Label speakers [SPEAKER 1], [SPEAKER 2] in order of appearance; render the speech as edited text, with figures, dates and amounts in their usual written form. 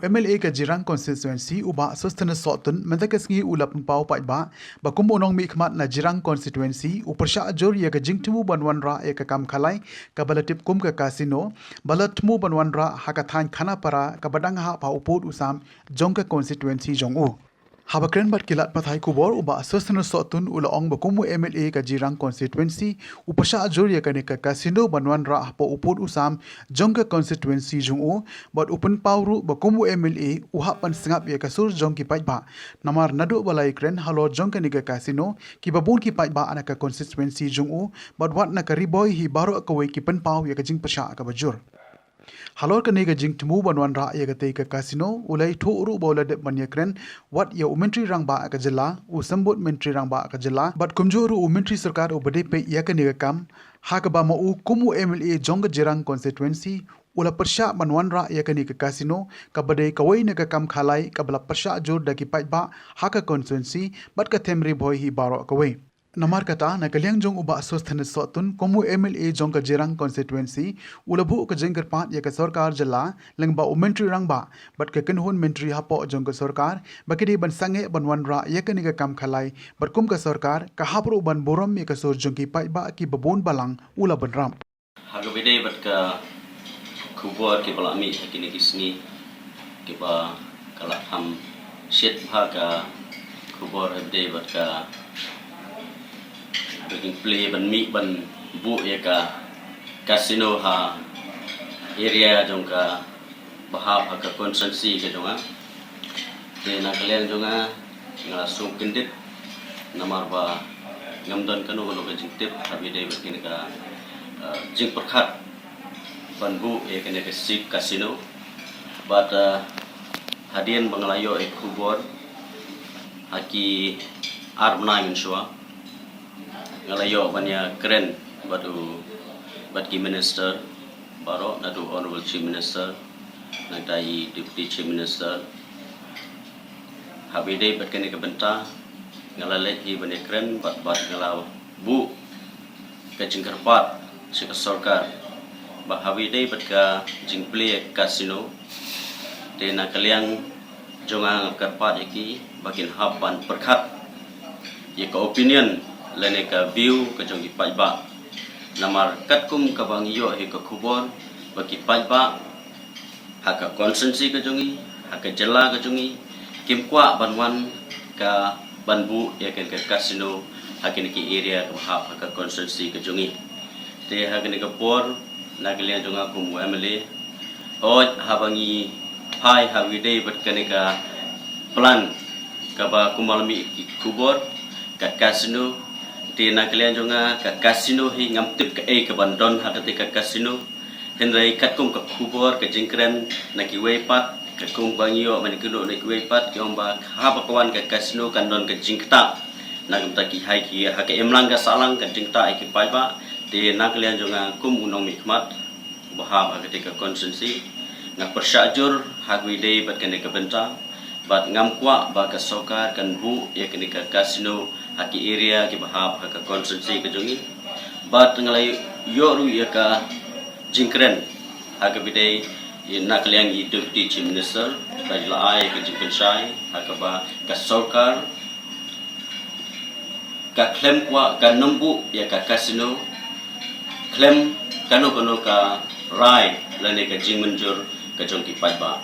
[SPEAKER 1] MLA ka Jirang constituency uba sostana sotun mentakasngi ulap pau paitba bakum onong mi khmat na Jirang constituency upersha ajur ya ka jingtmu banwanra ya ka kam khalai ka balatip kum ka kasino balatmu banwanra hakathan khana para ka badang ha pa upod usam jongka constituency jongu Habakren bat kilat pathai kubor uba sostana sotun ulaong bakumu MLA ka Jirang constituency upasha ajur ya ka ne ka kasino banwanra pa upod usam jongka constituency jongu bat upen pawru bakumu MLA uhapan sengap ya kasur jong ki paitba namar nadu balai kren halo jong ka niga kasino ki babun ki paitba anaka constituency jungu bat wat na ka riboy hi baro ka wei ki pen paw ya ka jing pasha ka bajur halor ka niga jing tmu banwan ra ya ka te ka kasino ulai tho uru bola de ban ya kren wat ya umentri rang ba ka jilla u sambut mentri rang ba ka jilla bat kumjoru umentri sarkar ubade pe ya ka niga kam ha ka ba ma u kumu MLA jong Jirang constituency ula persya banwanra ya kani ke kasino kabade kawai na kam khalai kabla persya jor daki paitba haka constituency bat ka themri boy hi baro kawai namar kata na kalyang jong uba sosthane sotun komu MLA jong ka Jirang constituency ulabu ka jengker pat ya ka sarkar jala lengba umentri rangba bat ka kenhun mentri hapo jong ka sarkar bakidi ban sange banwanra ya kani ka kam khalai bat kum ka sarkar ka hapru ban borom ya ka sor jong ki paitba ki babon balang ula ban ram
[SPEAKER 2] hagabide bat ka kubur ke balami kini kisni ke ba kala ham shet bhaga kubur hade bat ka bikin play ban mi ban bu ya ka casino ha area jong ka bahap ha ka constituency ke jonga de na kalian jonga ngala sung kindit namar ba ngamdan kanu kanu ka jingtip habide bat kini ka jing perkhat banbu ya kena ke casino but hadian banglayo kubur haki armna insua ngalayo banya keren batu batki minister baro nadu honorable chief minister nadai deputy chief minister habide bat kena ke benta ngalale hi banya keren bat ngalau bu ke jingkarpat sika sarkar bahawi day bat ka jingplay casino de na kaliang jonga karpat iki bakin hapan perkhat ye ka opinion lene ka view ka jong ki paiba namar katkum ka bangiyo he ka khubor baki paiba haka constituency ka jongi haka jela ka jongi kimkwa banwan ka banbu ye ka casino hakin ki area ka haka constituency ka jongi de hakin ka por nagalian jonga kumu MLA oj habangi hai hawide bat kaneka plan kaba kumalmi kubor ka casino de nagalian jonga ka casino hi ngamtip ka ka bandon hakate ka casino henrai katkum ka kubor ka jingkren nakiwe pat ka kum bangio manikuno nakiwe pat ki omba habakwan ka casino kandon ka jingta nagamta ki hai ki haka emlang ka salang ka jingta ki paiba di naklian jonga kum unong mikmat bahab ketika konsensi ngak persyajur hagwi day bat kene ka benta bat ngamkwa ba ka sokar kan bu ya kene ka casino haki area ki bahab ka konsensi ka jongi bat ngalai yoru ya ka jingkren hagwi day naklian i deputy chief minister bajla ai ka jingkren sai hakaba ka sokar ka klem kwa ka nombu ya ka casino klem kano ka rai lane ka jing menjur ka jong ki paiba